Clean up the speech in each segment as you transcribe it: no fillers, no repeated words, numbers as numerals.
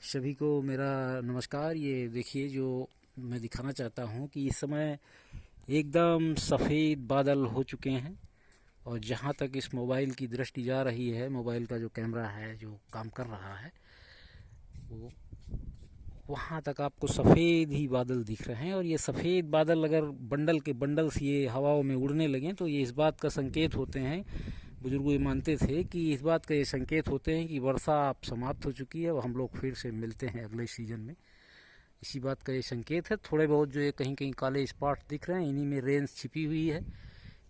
सभी को मेरा नमस्कार। ये देखिए जो मैं दिखाना चाहता हूँ कि इस समय एकदम सफ़ेद बादल हो चुके हैं। और जहाँ तक इस मोबाइल की दृष्टि जा रही है, मोबाइल का जो कैमरा है जो काम कर रहा है, वो वहाँ तक आपको सफ़ेद ही बादल दिख रहे हैं। और ये सफ़ेद बादल अगर बंडल के बंडल्स ये हवाओं में उड़ने लगें तो ये इस बात का संकेत होते हैं, बुजुर्ग ये मानते थे कि इस बात का ये संकेत होते हैं कि वर्षा अब समाप्त हो चुकी है और हम लोग फिर से मिलते हैं अगले सीज़न में। इसी बात का ये संकेत है। थोड़े बहुत जो ये कहीं कहीं काले स्पॉट दिख रहे हैं, इन्हीं में रेंज छिपी हुई है।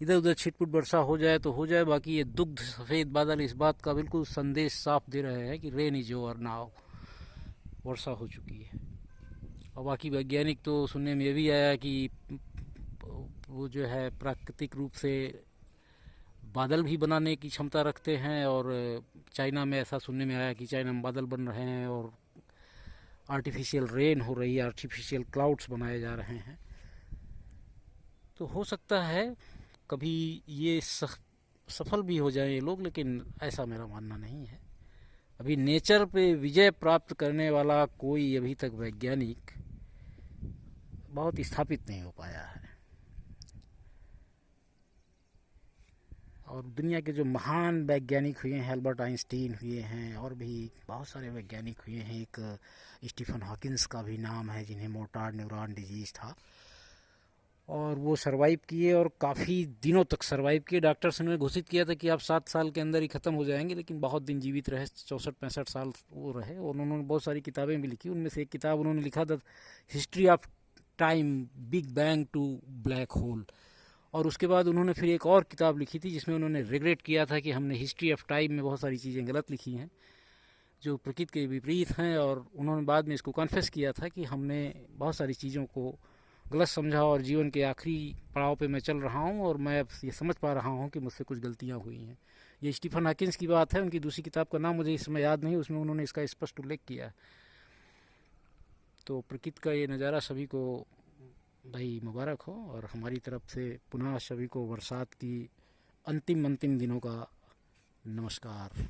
इधर उधर छिटपुट वर्षा हो जाए तो हो जाए, बाकी ये दुग्ध सफ़ेद बादल इस बात का बिल्कुल संदेश साफ दे रहे हैं कि रेन इज ओवर नाउ, वर्षा हो चुकी है। और बाकी वैज्ञानिक तो सुनने में ये भी आया कि वो जो है प्राकृतिक रूप से बादल भी बनाने की क्षमता रखते हैं। और चाइना में ऐसा सुनने में आया कि चाइना में बादल बन रहे हैं और आर्टिफिशियल रेन हो रही है, आर्टिफिशियल क्लाउड्स बनाए जा रहे हैं। तो हो सकता है कभी ये सफल भी हो जाए ये लोग, लेकिन ऐसा मेरा मानना नहीं है। अभी नेचर पे विजय प्राप्त करने वाला कोई अभी तक वैज्ञानिक बहुत स्थापित नहीं हो पाया है। और दुनिया के जो महान वैज्ञानिक हुए हैं, एल्बर्ट आइंस्टीन हुए हैं और भी बहुत सारे वैज्ञानिक हुए हैं। एक स्टीफन हॉकिंस का भी नाम है, जिन्हें मोटार न्यूरॉन डिजीज था और वो सरवाइव किए और काफ़ी दिनों तक सरवाइव किए। डॉक्टर्स ने घोषित किया था कि आप 7 साल के अंदर ही ख़त्म हो जाएंगे, लेकिन बहुत दिन जीवित रहे, 64-65 साल वो रहे। और उन्होंने बहुत सारी किताबें भी लिखी। उनमें से एक किताब उन्होंने लिखा था, history of time, big bang to black hole. और उसके बाद उन्होंने फिर एक और किताब लिखी थी जिसमें उन्होंने रिग्रेट किया था कि हमने हिस्ट्री ऑफ टाइम में बहुत सारी चीज़ें गलत लिखी हैं जो प्रकृति के विपरीत हैं। और उन्होंने बाद में इसको कन्फेस किया था कि हमने बहुत सारी चीज़ों को गलत समझा और जीवन के आखिरी पड़ाव पे मैं चल रहा हूँ और मैं अब ये समझ पा रहा हूँ कि मुझसे कुछ गलतियाँ हुई हैं। ये स्टीफन हॉकिंस की बात है। उनकी दूसरी किताब का नाम मुझे इस समय याद नहीं, उसमें उन्होंने इसका स्पष्ट उल्लेख किया। तो प्रकृति का ये नज़ारा सभी को भाई मुबारक हो। और हमारी तरफ से पुनः सभी को बरसात की अंतिम अंतिम दिनों का नमस्कार।